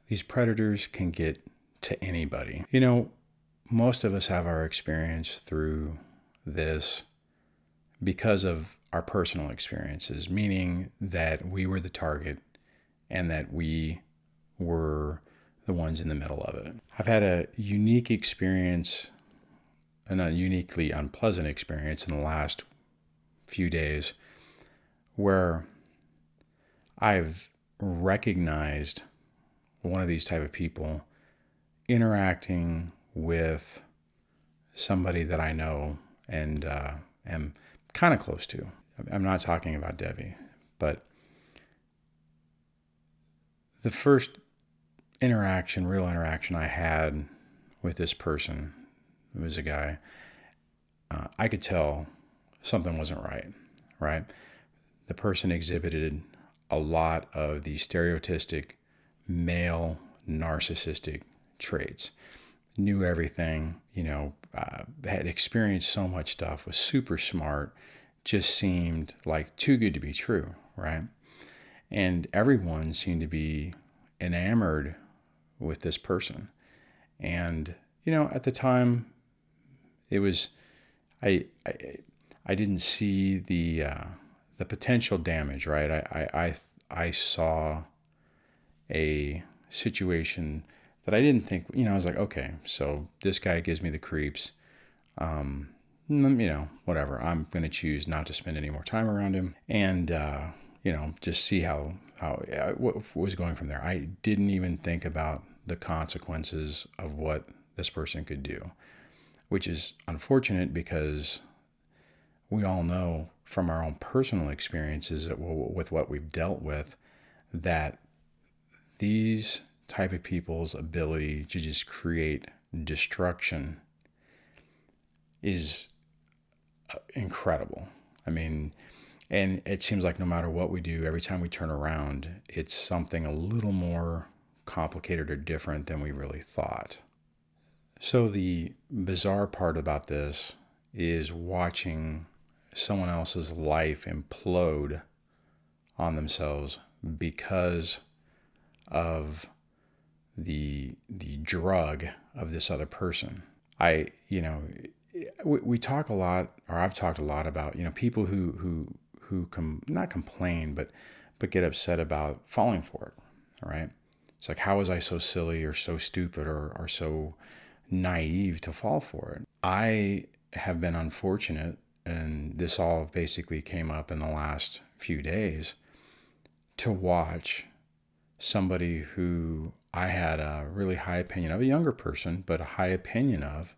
these predators can get to anybody. Most of us have our experience through this because of our personal experiences, meaning that we were the target and that we were the ones in the middle of it. I've had a unique experience, and a uniquely unpleasant experience in the last few days where I've recognized one of these type of people interacting with somebody that I know and am kind of close to. I'm not talking about Debbie, but the first real interaction I had with this person, who was a guy, I could tell something wasn't right? The person exhibited a lot of the stereotypic male narcissistic traits. Knew everything, had experienced so much stuff, was super smart, just seemed like too good to be true, right? And everyone seemed to be enamored with this person. And, at the time, it was, I didn't see the potential damage, right? I saw a situation that I didn't think, I was like, okay, so this guy gives me the creeps. Whatever. I'm going to choose not to spend any more time around him and, just see what was going from there. I didn't even think about the consequences of what this person could do, which is unfortunate because we all know from our own personal experiences with what we've dealt with that these type of people's ability to just create destruction is incredible. I mean, and it seems like no matter what we do, every time we turn around, it's something a little more complicated or different than we really thought. So the bizarre part about this is watching someone else's life implode on themselves because of the drug of this other person. We talk a lot, or I've talked a lot about, people who not complain, but get upset about falling for it, right? It's like, how was I so silly or so stupid or so naive to fall for it? I have been unfortunate, and this all basically came up in the last few days, to watch somebody who I had a really high opinion of, a younger person, but a high opinion of,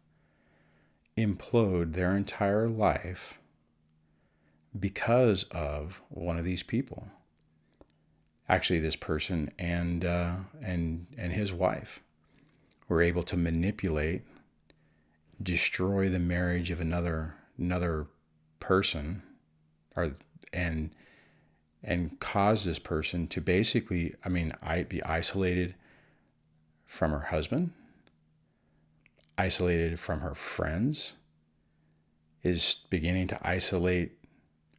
implode their entire life because of one of these people. Actually, this person and his wife were able to manipulate, destroy the marriage of another person, and cause this person to basically, be isolated from her husband, isolated from her friends, is beginning to isolate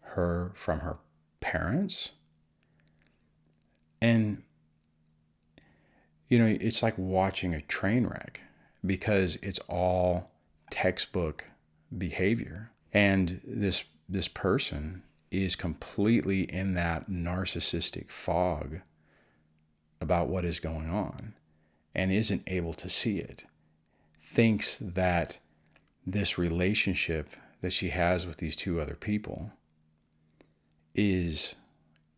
her from her parents. And, it's like watching a train wreck because it's all textbook behavior. And this person is completely in that narcissistic fog about what is going on and isn't able to see it. Thinks that this relationship that she has with these two other people is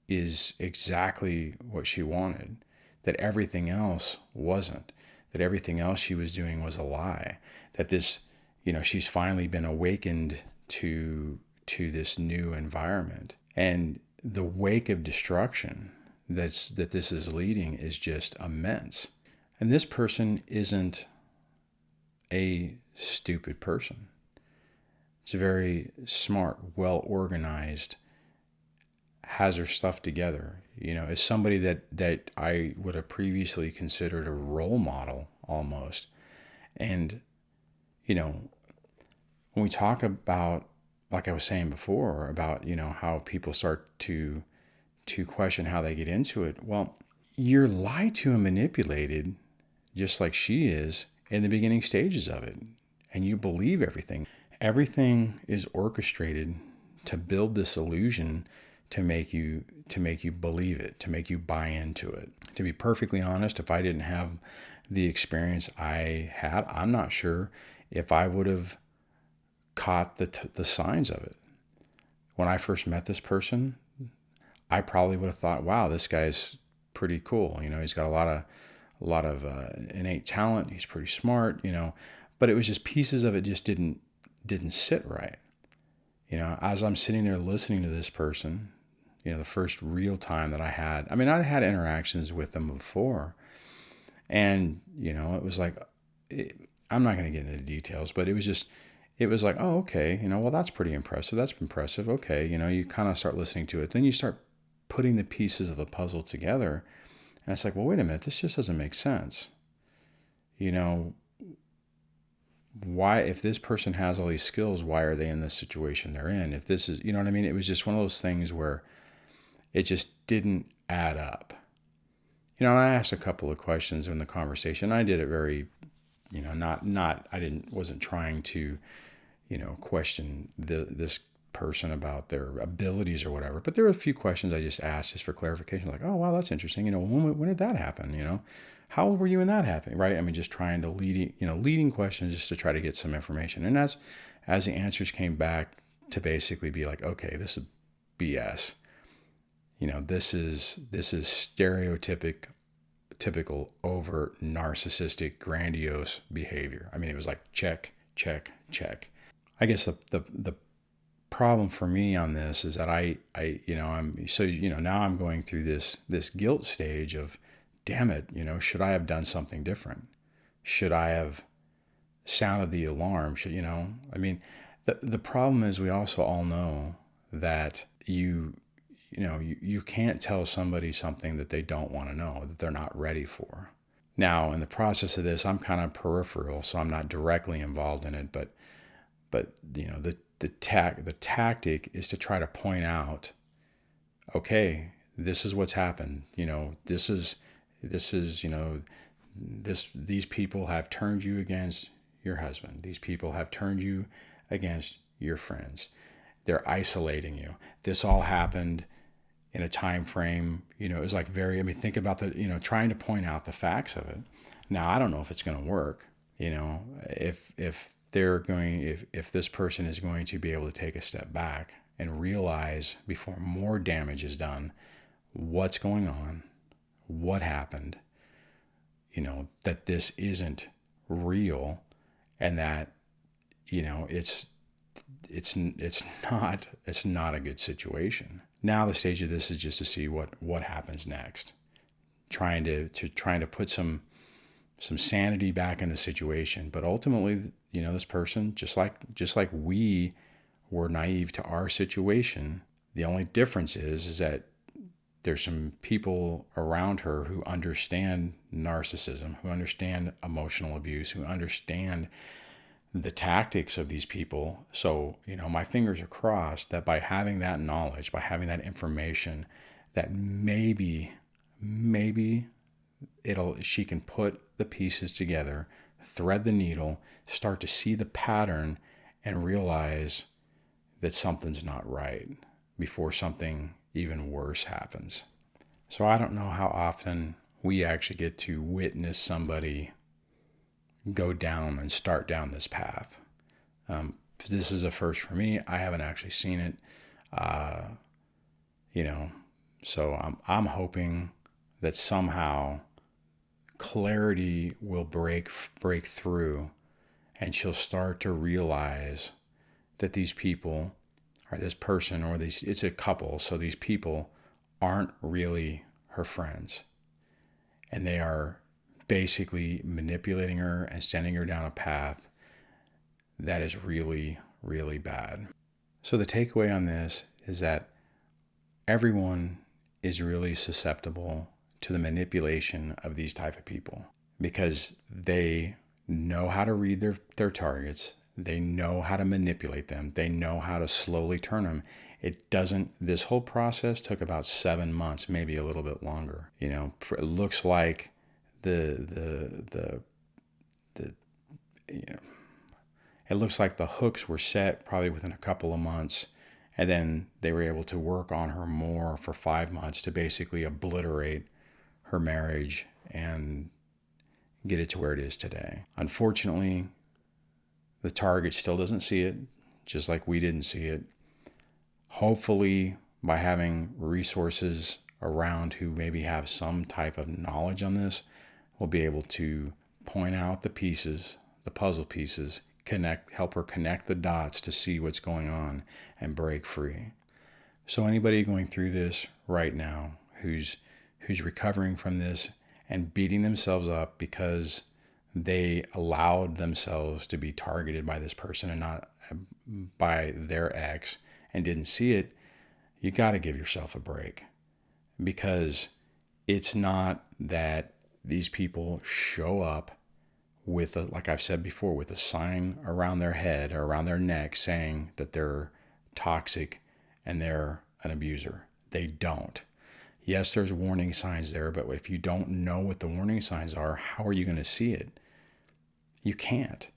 exactly what she wanted, that everything else wasn't, that everything else she was doing was a lie, that this, she's finally been awakened to this new environment. And the wake of destruction that this is leading is just immense. And this person isn't a stupid person. It's a very smart, well-organized, has her stuff together. As somebody that I would have previously considered a role model almost. And, when we talk about, like I was saying before, about, how people start to question how they get into it. Well, you're lied to and manipulated just like she is in the beginning stages of it. And you believe everything. Everything is orchestrated to build this illusion to make you believe it, to make you buy into it. To be perfectly honest, if I didn't have the experience I had, I'm not sure if I would have caught the signs of it. When I first met this person, I probably would have thought, wow, this guy's pretty cool. He's got a lot of innate talent. He's pretty smart, but it was just pieces of it just didn't sit right. As I'm sitting there listening to this person, the first real time that I had interactions with them before, and, it was like, I'm not going to get into the details, but it was like, oh, okay, well, that's pretty impressive. That's impressive. Okay. You kind of start listening to it. Then you start putting the pieces of the puzzle together. And it's like, well, wait a minute, this just doesn't make sense. Why, if this person has all these skills, why are they in this situation they're in? If this is, you know what I mean? It was just one of those things where it just didn't add up. I asked a couple of questions in the conversation. I did it very, wasn't trying to, question this person about their abilities or whatever. But there were a few questions I just asked just for clarification, like, oh, wow, that's interesting. When did that happen? How old were you when that happened? Right? Just trying to leading questions just to try to get some information. And as the answers came back to basically be like, okay, this is BS. This is typical, overt, narcissistic, grandiose behavior. It was like check, check, check. I guess the problem for me on this is that now I'm going through this guilt stage of, damn it, should I have done something different? Should I have sounded the alarm? The problem is we also all know that you can't tell somebody something that they don't want to know, that they're not ready for. Now, in the process of this, I'm kind of peripheral, so I'm not directly involved in it, but the tactic is to try to point out, okay, this is what's happened. These people have turned you against your husband. These people have turned you against your friends. They're isolating you. This all happened in a time frame, it was like think about trying to point out the facts of it. Now, I don't know if it's going to work, if this person is going to be able to take a step back and realize before more damage is done, what's going on, what happened, that this isn't real, and that, it's not a good situation. Now the stage of this is just to see what happens next. Trying to put some sanity back in the situation. But ultimately, this person, just like we were naive to our situation, the only difference is that there's some people around her who understand narcissism, who understand emotional abuse, who understand the tactics of these people. So, my fingers are crossed that by having that knowledge, by having that information, that maybe she can put the pieces together, thread the needle, start to see the pattern, and realize that something's not right before something even worse happens. So I don't know how often we actually get to witness somebody go down and start down this path. This is a first for me. I haven't actually seen it, so I'm hoping that somehow clarity will break through, and she'll start to realize that these people, or this person, or it's a couple, so these people aren't really her friends, and they are basically manipulating her and sending her down a path that is really, really bad. So the takeaway on this is that everyone is really susceptible to the manipulation of these type of people, because they know how to read their targets. They know how to manipulate them. They know how to slowly turn them. It doesn't, this whole process took about 7 months, maybe a little bit longer. You know, it looks like the you know, it looks like the hooks were set probably within a couple of months, and then they were able to work on her more for 5 months to basically obliterate her marriage and get it to where it is today. Unfortunately, the target still doesn't see it, just like we didn't see it. Hopefully, by having resources around who maybe have some type of knowledge on this, we'll be able to point out the pieces, the puzzle pieces, help her connect the dots to see what's going on and break free. So anybody going through this right now who's recovering from this and beating themselves up because they allowed themselves to be targeted by this person and not by their ex and didn't see it, you got to give yourself a break, because it's not that these people show up with a, like I've said before, with a sign around their head or around their neck saying that they're toxic and they're an abuser. They don't. Yes, there's warning signs there, but if you don't know what the warning signs are, how are you going to see it? You can't.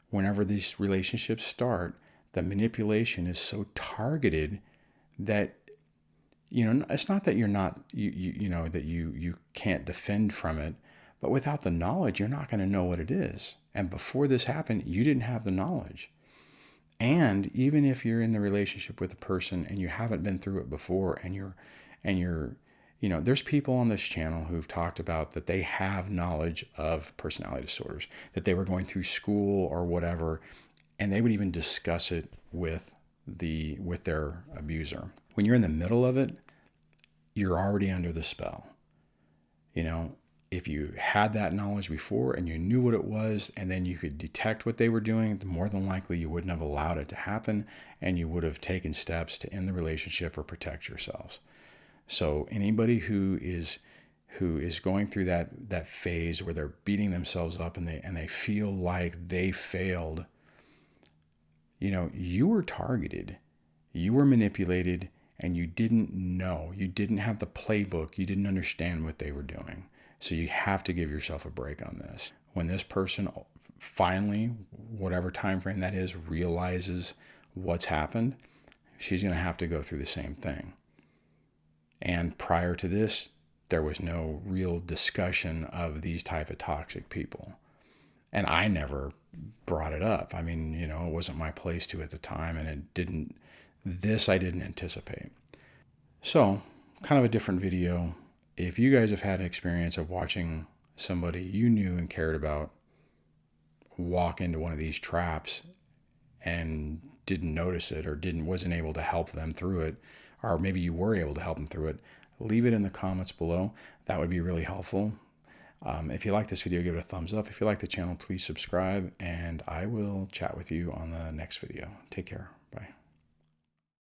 Whenever these relationships start, the manipulation is so targeted that, you know, it's not that you're not, you know, that you can't defend from it, but without the knowledge, you're not going to know what it is. And before this happened, you didn't have the knowledge. And even if you're in the relationship with a person and you haven't been through it before, and you're, you know, there's people on this channel who've talked about that they have knowledge of personality disorders, that they were going through school or whatever, and they would even discuss it with their abuser. When you're in the middle of it, you're already under the spell. You know, if you had that knowledge before and you knew what it was, and then you could detect what they were doing, more than likely you wouldn't have allowed it to happen, and you would have taken steps to end the relationship or protect yourselves. So anybody who is going through that phase where they're beating themselves up and they feel like they failed, you know, you were targeted, you were manipulated, and you didn't know. You didn't have the playbook. You didn't understand what they were doing. So you have to give yourself a break on this. When this person finally, whatever time frame that is, realizes what's happened, she's going to have to go through the same thing. And prior to this, there was no real discussion of these type of toxic people. And I never brought it up. I mean, you know, it wasn't my place to at the time, and I didn't anticipate. So, kind of a different video. If you guys have had an experience of watching somebody you knew and cared about walk into one of these traps and didn't notice it, or wasn't able to help them through it, or maybe you were able to help them through it, leave it in the comments below. That would be really helpful. If you like this video, give it a thumbs up. If you like the channel, please subscribe, and I will chat with you on the next video. Take care. Bye.